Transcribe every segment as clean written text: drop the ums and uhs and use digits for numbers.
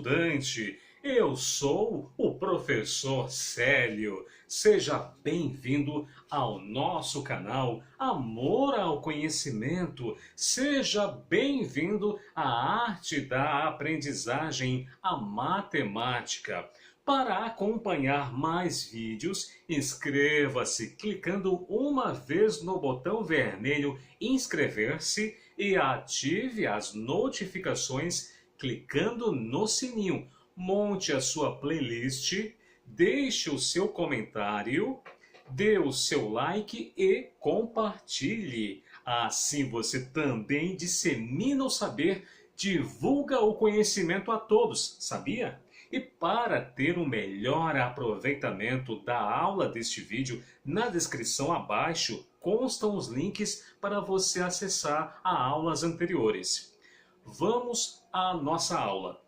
estudante! Eu sou o professor Célio. Seja bem-vindo ao nosso canal Amor ao Conhecimento. Seja bem-vindo à arte da aprendizagem, a matemática. Para acompanhar mais vídeos, inscreva-se clicando uma vez no botão vermelho inscrever-se e ative as notificações clicando no sininho. Monte a sua playlist, deixe o seu comentário, dê o seu like e compartilhe. Assim você também dissemina o saber, divulga o conhecimento a todos, sabia? E para ter um melhor aproveitamento da aula deste vídeo, na descrição abaixo constam os links para você acessar a aulas anteriores. Vamos à nossa aula.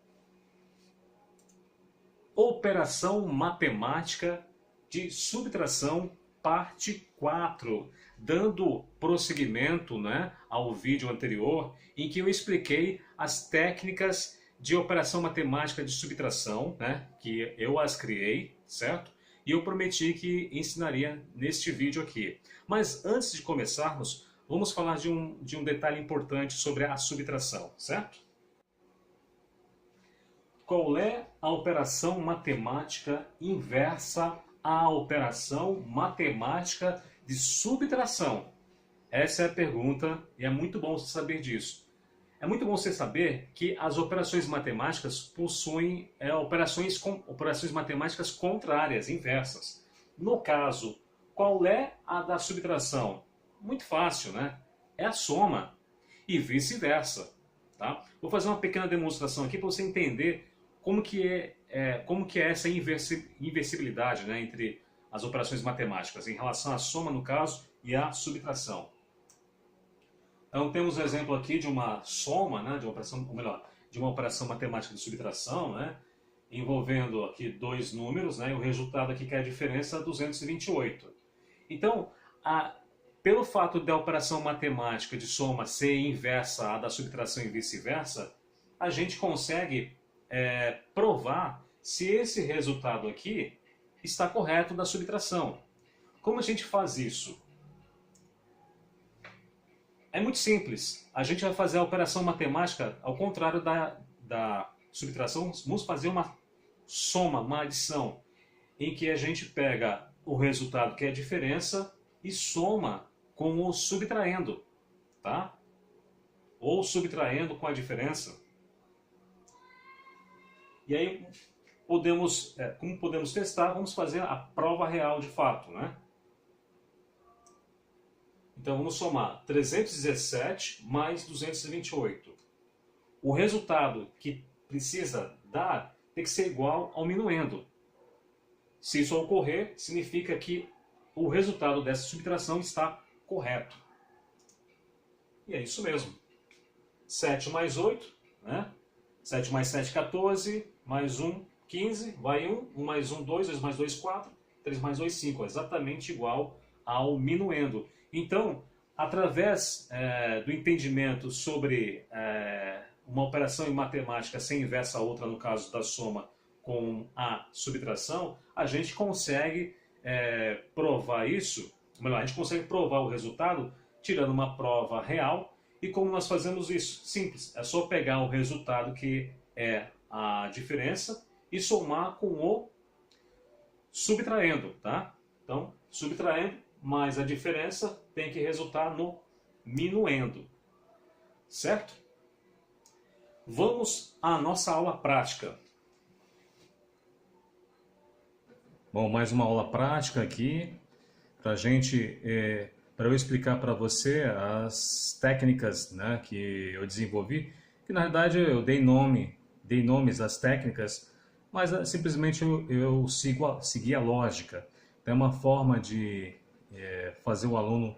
Operação matemática de subtração, parte 4, dando prosseguimento, ao vídeo anterior, em que eu expliquei as técnicas de operação matemática de subtração, que eu as criei, certo? E eu prometi que ensinaria neste vídeo aqui. Mas antes de começarmos, vamos falar de um detalhe importante sobre a subtração, certo? Qual é a operação matemática inversa à operação matemática de subtração? Essa é a pergunta e é muito bom você saber disso. É muito bom você saber que as operações matemáticas possuem operações matemáticas contrárias, inversas. No caso, qual é a da subtração? Muito fácil, É a soma e vice-versa. Tá? Vou fazer uma pequena demonstração aqui para você entender como que é essa inversibilidade entre as operações matemáticas, em relação à soma, no caso, e à subtração. Então temos um exemplo aqui de uma soma, de uma operação matemática de subtração, envolvendo aqui dois números, e o resultado aqui que é a diferença é 228. Então, pelo fato da operação matemática de soma ser inversa à da subtração e vice-versa, a gente consegue provar se esse resultado aqui está correto da subtração. Como a gente faz isso? É muito simples. A gente vai fazer a operação matemática ao contrário da subtração. Vamos fazer uma soma, uma adição, em que a gente pega o resultado que é a diferença e soma com o subtraindo, tá? Ou subtraindo com a diferença. E aí, como podemos testar, vamos fazer a prova real de fato, Então vamos somar 317 mais 228. O resultado que precisa dar tem que ser igual ao minuendo. Se isso ocorrer, significa que o resultado dessa subtração está correto. E é isso mesmo. 7 mais 8, 7 mais 7, 14, mais 1, 15, vai 1, 1 mais 1, 2, 2 mais 2, 4, 3 mais 2, 5, exatamente igual ao minuendo. Então, através do entendimento sobre uma operação em matemática ser inversa a outra, no caso da soma com a subtração, a gente consegue provar isso, melhor, a gente consegue provar o resultado tirando uma prova real. E como nós fazemos isso? Simples, é só pegar o resultado que é a diferença e somar com o subtraindo, tá? Então, subtraindo mais a diferença tem que resultar no minuendo, certo? Vamos à nossa aula prática. Bom, mais uma aula prática aqui para para eu explicar para você as técnicas, que eu desenvolvi, que na verdade eu dei nomes às técnicas, mas simplesmente eu segui a lógica. É uma forma de fazer o aluno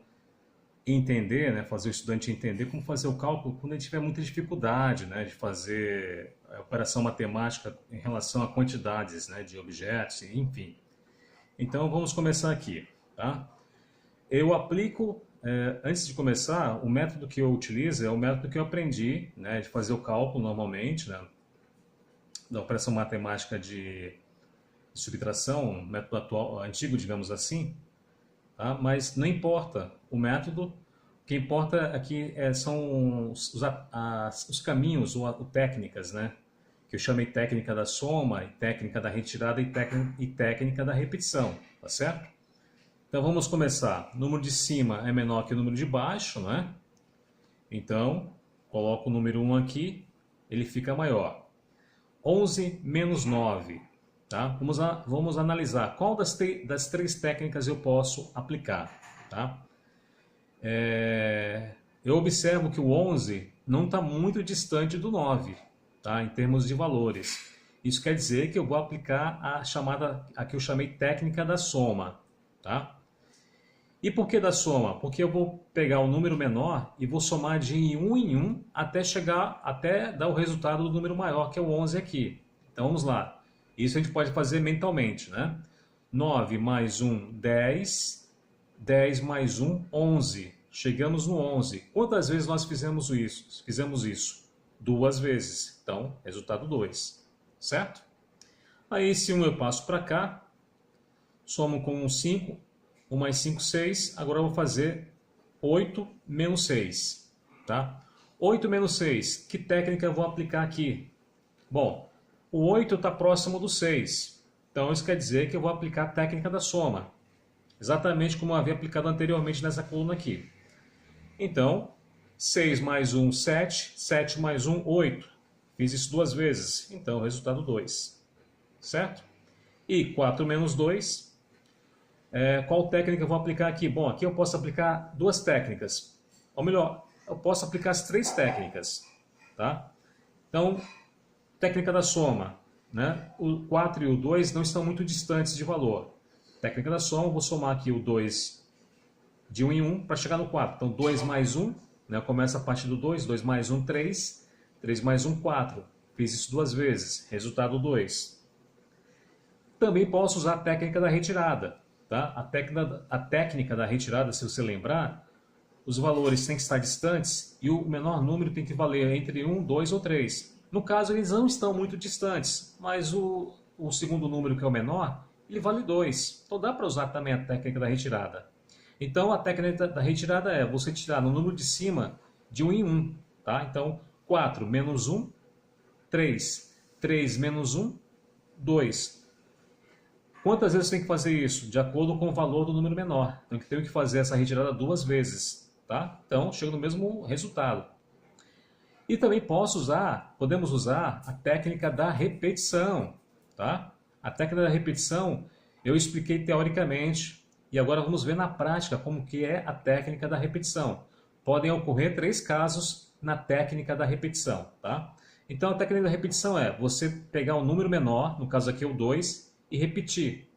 entender, fazer o estudante entender como fazer o cálculo quando ele tiver muita dificuldade, de fazer a operação matemática em relação a quantidades, de objetos, enfim. Então vamos começar aqui, tá? Eu aplico, antes de começar, o método que eu utilizo é o método que eu aprendi, de fazer o cálculo normalmente, da operação matemática de subtração, método atual, antigo, digamos assim, tá? Mas não importa o método, o que importa aqui são os caminhos ou técnicas, né? Que eu chamei técnica da soma, técnica da retirada e técnica da repetição, tá certo? Então vamos começar. O número de cima é menor que o número de baixo, né? Então, coloco o número 1 aqui, ele fica maior. 11 menos 9. Tá? Vamos analisar qual das três técnicas eu posso aplicar. Tá? Eu observo que o 11 não está muito distante do 9, tá? Em termos de valores. Isso quer dizer que eu vou aplicar a que eu chamei técnica da soma. Tá? E por que da soma? Porque eu vou pegar o número menor e vou somar de um em um até dar o resultado do número maior, que é o 11 aqui. Então vamos lá. Isso a gente pode fazer mentalmente, né? 9 mais 1, 10. 10 mais 1, 11. Chegamos no 11. Quantas vezes nós fizemos isso? Fizemos isso 2 vezes. Então, resultado 2. Certo? Aí, esse 1 eu passo para cá. Somo com um 5. 1 mais 5, 6. Agora eu vou fazer 8 menos 6. Tá? 8 menos 6. Que técnica eu vou aplicar aqui? Bom, o 8 está próximo do 6. Então isso quer dizer que eu vou aplicar a técnica da soma. Exatamente como eu havia aplicado anteriormente nessa coluna aqui. Então, 6 mais 1, 7. 7 mais 1, 8. Fiz isso 2 vezes. Então, resultado 2. Certo? E 4 menos 2. Qual técnica eu vou aplicar aqui? Bom, aqui eu posso aplicar 2 técnicas. Ou melhor, eu posso aplicar as 3 técnicas. Tá? Então, técnica da soma, né? O 4 e o 2 não estão muito distantes de valor. Técnica da soma, eu vou somar aqui o 2 de 1 em 1 para chegar no 4. Então, 2 mais 1, né? Começa a partir do 2. 2 mais 1, 3. 3 mais 1, 4. Fiz isso 2 vezes. Resultado 2. Também posso usar a técnica da retirada. Tá? A técnica da retirada, se você lembrar, os valores têm que estar distantes e o menor número tem que valer entre 1, 2 ou 3. No caso, eles não estão muito distantes, mas o segundo número, que é o menor, ele vale 2. Então dá para usar também a técnica da retirada. Então a técnica da retirada é você tirar no número de cima de 1 em 1. Tá? Então 4 menos 1, 3. 3 menos 1, 2. Quantas vezes você tem que fazer isso? De acordo com o valor do número menor. Então eu tenho que fazer essa retirada 2 vezes. Tá? Então chego no mesmo resultado. E também podemos usar a técnica da repetição. Tá? A técnica da repetição eu expliquei teoricamente e agora vamos ver na prática como que é a técnica da repetição. Podem ocorrer 3 casos na técnica da repetição. Tá? Então a técnica da repetição é você pegar um número menor, no caso aqui é o 2, e repetir.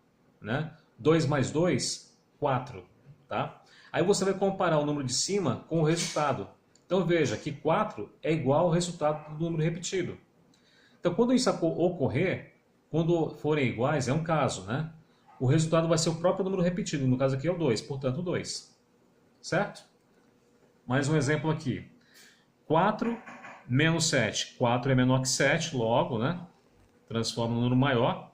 Né? 2 mais 2, 4. Tá? Aí você vai comparar o número de cima com o resultado. Então veja que 4 é igual ao resultado do número repetido. Então quando isso ocorrer, quando forem iguais, é um caso, né? O resultado vai ser o próprio número repetido, no caso aqui é o 2, portanto 2. Certo? Mais um exemplo aqui. 4 menos 7. 4 é menor que 7, logo, né? Transforma no número maior.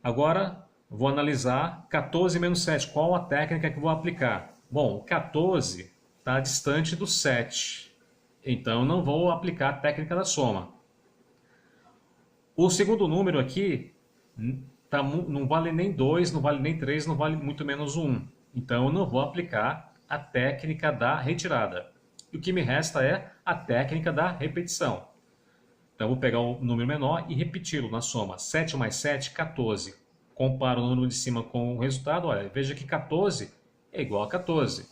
Agora, vou analisar 14 menos 7. Qual a técnica que eu vou aplicar? Bom, o 14 está distante do 7. Então, não vou aplicar a técnica da soma. O segundo número aqui não vale nem 2, não vale nem 3, não vale muito menos 1. Então, eu não vou aplicar a técnica da retirada. E o que me resta é a técnica da repetição. Então, eu vou pegar o número menor e repeti-lo na soma. 7 mais 7, 14. Comparo o número de cima com o resultado. Olha, veja que 14 é igual a 14.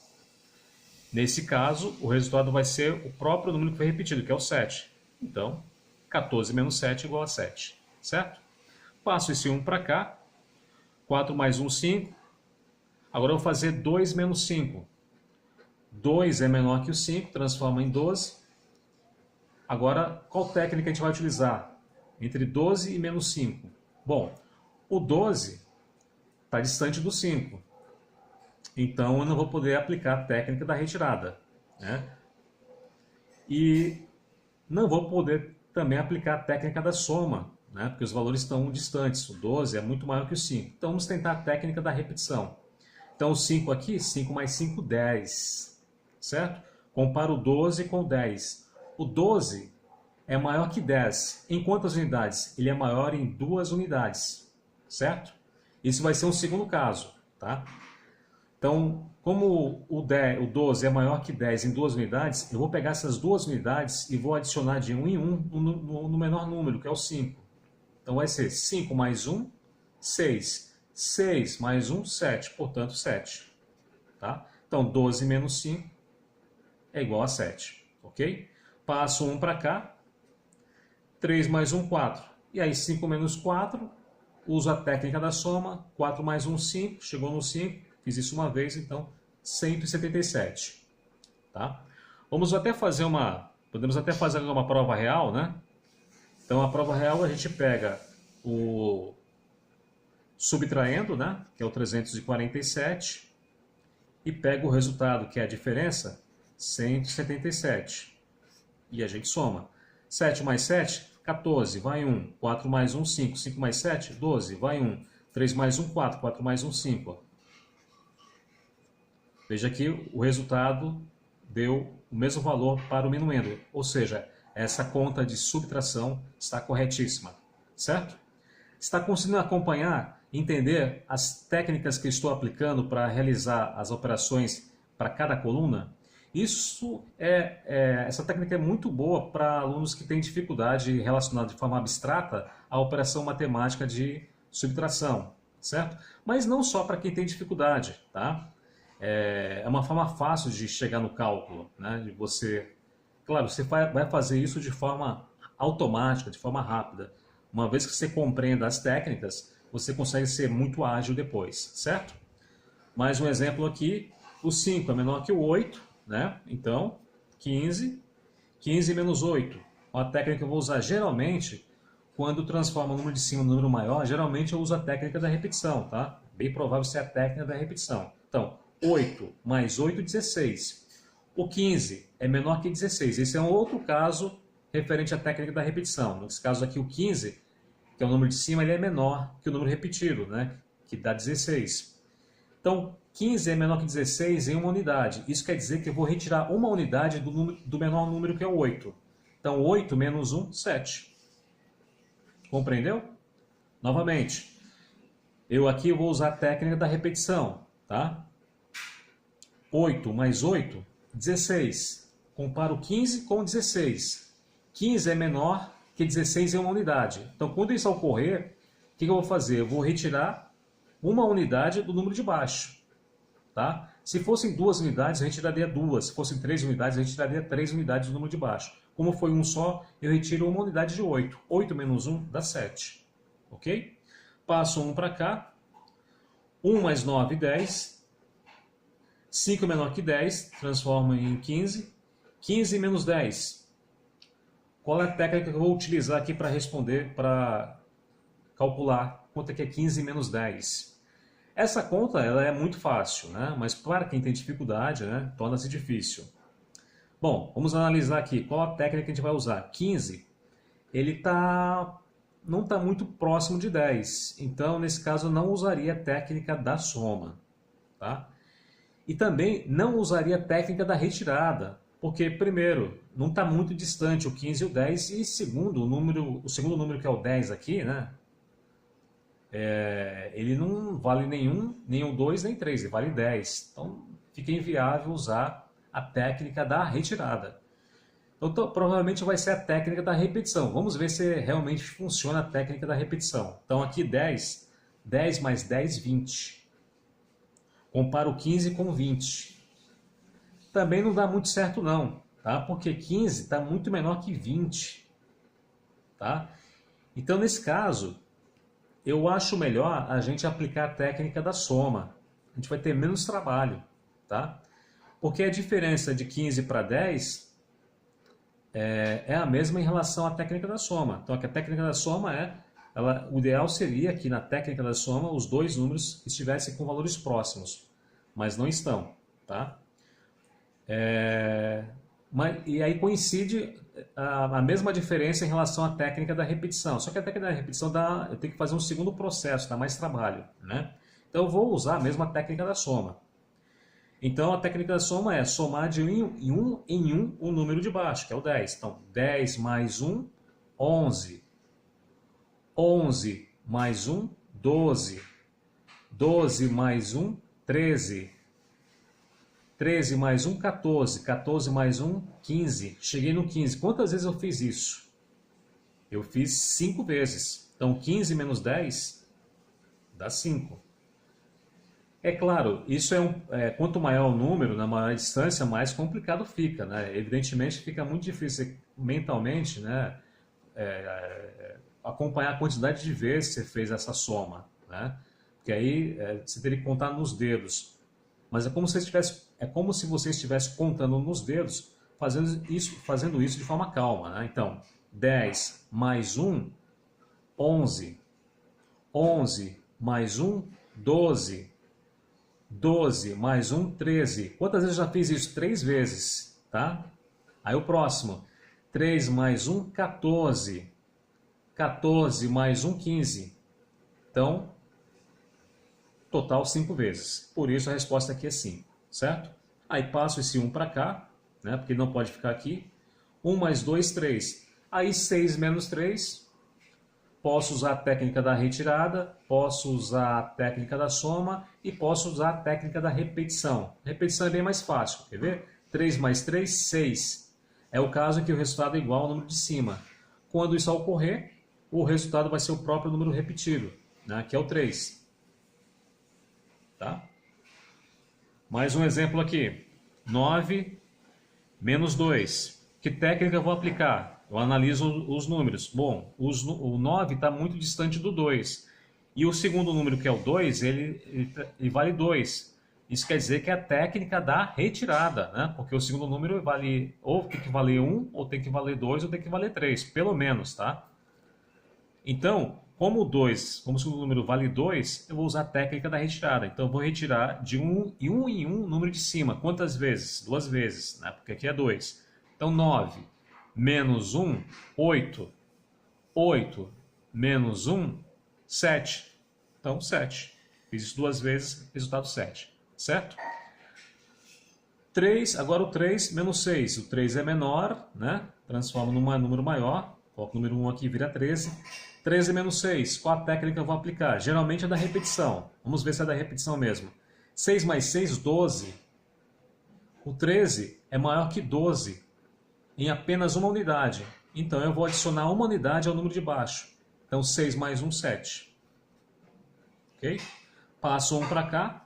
Nesse caso, o resultado vai ser o próprio número que foi repetido, que é o 7. Então, 14 menos 7 igual a 7. Certo? Passo esse 1 para cá. 4 mais 1, 5. Agora eu vou fazer 2 menos 5. 2 é menor que o 5, transforma em 12. Agora, qual técnica a gente vai utilizar? Entre 12 e menos 5. Bom, o 12 está distante do 5. Então, eu não vou poder aplicar a técnica da retirada. Né? E não vou poder também aplicar a técnica da soma, né? Porque os valores estão distantes. O 12 é muito maior que o 5. Então vamos tentar a técnica da repetição. Então o 5 aqui, 5 mais 5, 10. Certo? Compara o 12 com o 10. O 12 é maior que 10. Em quantas unidades? Ele é maior em 2 unidades. Certo? Isso vai ser um segundo caso. Tá? Então, como o 12 é maior que 10 em 2 unidades, eu vou pegar essas 2 unidades e vou adicionar de 1 em 1 no menor número, que é o 5. Então vai ser 5 mais 1, 6. 6 mais 1, 7. Portanto, 7. Tá? Então, 12 menos 5 é igual a 7. Ok? Passo 1 para cá. 3 mais 1, 4. E aí, 5 menos 4, uso a técnica da soma. 4 mais 1, 5. Chegou no 5. Fiz isso uma vez, então 177. Tá? Podemos até fazer uma prova real, né? Então a prova real a gente pega o subtraindo, né? Que é o 347, e pega o resultado, que é a diferença, 177. E a gente soma. 7 mais 7, 14, vai 1. 4 mais 1, 5. 5 mais 7, 12, vai 1. 3 mais 1, 4. 4 mais 1, 5. Veja que o resultado deu o mesmo valor para o minuendo, ou seja, essa conta de subtração está corretíssima, certo? Está conseguindo acompanhar, entender as técnicas que estou aplicando para realizar as operações para cada coluna? Essa técnica é muito boa para alunos que têm dificuldade relacionada de forma abstrata à operação matemática de subtração, certo? Mas não só para quem tem dificuldade, tá? É uma forma fácil de chegar no cálculo, né? De você, claro, você vai fazer isso de forma automática, de forma rápida. Uma vez que você compreenda as técnicas, você consegue ser muito ágil depois, certo? Mais um exemplo aqui, o 5 é menor que o 8, né? Então, 15 menos 8. Uma técnica que eu vou usar geralmente, quando transformo o número de cima no número maior, geralmente eu uso a técnica da repetição, tá? Bem provável ser a técnica da repetição. Então, 8 mais 8, 16. O 15 é menor que 16. Esse é um outro caso referente à técnica da repetição. Nesse caso aqui, o 15, que é o número de cima, ele é menor que o número repetido, né? Que dá 16. Então, 15 é menor que 16 em uma unidade. Isso quer dizer que eu vou retirar uma unidade do menor número, que é o 8. Então, 8 menos 1, 7. Compreendeu? Novamente, eu aqui vou usar a técnica da repetição, tá? 8 mais 8, 16. Comparo 15 com 16. 15 é menor que 16 em uma unidade. Então, quando isso ocorrer, o que eu vou fazer? Eu vou retirar uma unidade do número de baixo. Tá? Se fossem 2 unidades, eu retiraria 2. Se fossem 3 unidades, eu retiraria 3 unidades do número de baixo. Como foi um só, eu retiro uma unidade de 8. 8 menos 1 dá 7. Ok? Passo 1 para cá. 1 mais 9, 10. 5 menor que 10, transforma em 15. 15 menos 10. Qual é a técnica que eu vou utilizar aqui para responder, para calcular quanto é que é 15 menos 10? Essa conta ela é muito fácil, né? Mas para quem tem dificuldade, né, torna-se difícil. Bom, vamos analisar aqui qual a técnica que a gente vai usar. 15, ele não está muito próximo de 10. Então, nesse caso, eu não usaria a técnica da soma. Tá? E também não usaria a técnica da retirada, porque, primeiro, não está muito distante o 15 e o 10, e segundo, o segundo número, que é o 10 aqui, né? Ele não vale nenhum 2, nem 3, ele vale 10. Então, fica inviável usar a técnica da retirada. Então, provavelmente vai ser a técnica da repetição. Vamos ver se realmente funciona a técnica da repetição. Então, aqui 10 mais 10, 20. Comparo 15 com 20. Também não dá muito certo não, tá? Porque 15 está muito menor que 20. Tá? Então, nesse caso, eu acho melhor a gente aplicar a técnica da soma. A gente vai ter menos trabalho. Tá? Porque a diferença de 15 para 10 é a mesma em relação à técnica da soma. Então, a técnica da soma o ideal seria que na técnica da soma os dois números estivessem com valores próximos, mas não estão. Tá? E aí coincide a mesma diferença em relação à técnica da repetição. Só que a técnica da repetição eu tenho que fazer um segundo processo, dá mais trabalho, né? Então eu vou usar a mesma técnica da soma. Então a técnica da soma é somar de um em um o número de baixo, que é o 10. Então 10 mais 1, 11. 11 mais 1, 12. 12 mais 1, 13. 13 mais 1, 14. 14 mais 1, 15. Cheguei no 15. Quantas vezes eu fiz isso? Eu fiz 5 vezes. Então 15 menos 10 dá 5. É claro, isso quanto maior o número, na maior distância, mais complicado fica, né? Evidentemente fica muito difícil mentalmente, né, acompanhar a quantidade de vezes que você fez essa soma, né? Porque aí você teria que contar nos dedos. Mas é como se você estivesse contando nos dedos, fazendo isso de forma calma, né? Então, 10 mais 1, 11. 11 mais 1, 12. 12 mais 1, 13. Quantas vezes eu já fiz isso? 3 vezes, tá? Aí o próximo. 3 mais 1, 14. 14 mais 1, 15. Então, total 5 vezes. Por isso a resposta aqui é 5, certo? Aí passo esse 1 para cá, né? Porque ele não pode ficar aqui. 1 mais 2, 3. Aí 6 menos 3. Posso usar a técnica da retirada, posso usar a técnica da soma e posso usar a técnica da repetição. A repetição é bem mais fácil, quer ver? 3 mais 3, 6. É o caso em que o resultado é igual ao número de cima. Quando isso ocorrer, o resultado vai ser o próprio número repetido, né? Que é o 3. Tá? Mais um exemplo aqui. 9 menos 2. Que técnica eu vou aplicar? Eu analiso os números. Bom, o 9 está muito distante do 2. E o segundo número, que é o 2, ele vale 2. Isso quer dizer que é a técnica da retirada, né? Porque o segundo número vale, ou tem que valer 1, ou tem que valer 2, ou tem que valer 3, pelo menos, tá? Então, como o segundo número vale 2, eu vou usar a técnica da retirada. Então, eu vou retirar de 1 em 1 o número de cima. Quantas vezes? 2 vezes, né? Porque aqui é 2. Então, 9 menos 1, 8. 8 menos 1, 7. Então, 7. Fiz isso 2 vezes, resultado 7. Certo? 3, agora o 3 menos 6. O 3 é menor, né? Transforma num número maior. Coloco o número 1 aqui e vira 13. 13 menos 6. Qual a técnica eu vou aplicar? Geralmente é da repetição. Vamos ver se é da repetição mesmo. 6 mais 6, 12. O 13 é maior que 12 em apenas uma unidade. Então eu vou adicionar uma unidade ao número de baixo. Então 6 mais 1, 7. Ok? Passo 1 para cá.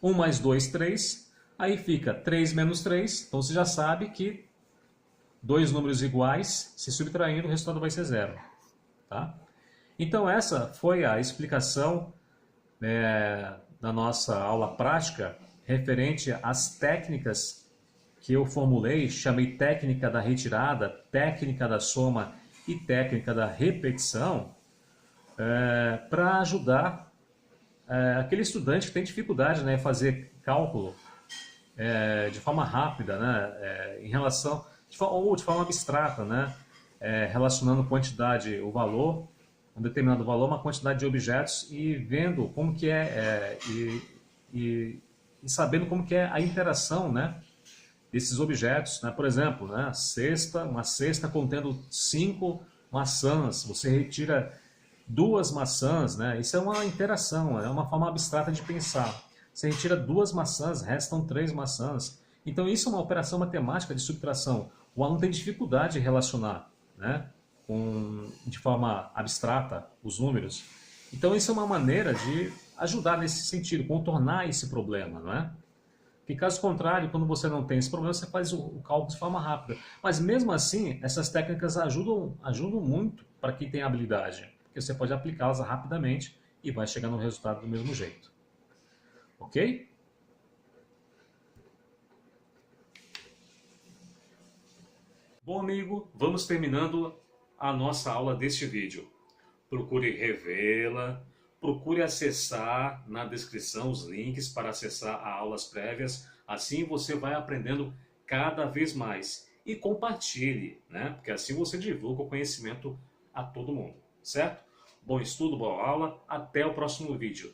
1 mais 2, 3. Aí fica 3 menos 3. Então você já sabe que dois números iguais, se subtraindo, o resultado vai ser 0. Tá? Então essa foi a explicação da nossa aula prática referente às técnicas que eu formulei, chamei técnica da retirada, técnica da soma e técnica da repetição, para ajudar aquele estudante que tem dificuldade, né, em fazer cálculo de forma rápida, né, ou de forma abstrata, né, relacionando quantidade, o valor, um determinado valor, uma quantidade de objetos e vendo como que e sabendo como que é a interação, né, desses objetos, né? Por exemplo, né, uma cesta contendo 5 maçãs, você retira 2 maçãs, né? Isso é uma interação, é uma forma abstrata de pensar. Você retira 2 maçãs, restam 3 maçãs. Então isso é uma operação matemática de subtração. O aluno tem dificuldade de relacionar, né, de forma abstrata os números. Então isso é uma maneira de ajudar nesse sentido, contornar esse problema, não é? Porque caso contrário, quando você não tem esse problema, você faz o cálculo de forma rápida. Mas mesmo assim, essas técnicas ajudam muito para quem tem habilidade, porque você pode aplicá-las rapidamente e vai chegar no resultado do mesmo jeito. Ok? Bom, amigo, vamos terminando a nossa aula deste vídeo. Procure revê-la, procure acessar na descrição os links para acessar a aulas prévias. Assim você vai aprendendo cada vez mais e compartilhe, né? Porque assim você divulga o conhecimento a todo mundo, certo? Bom estudo, boa aula, até o próximo vídeo.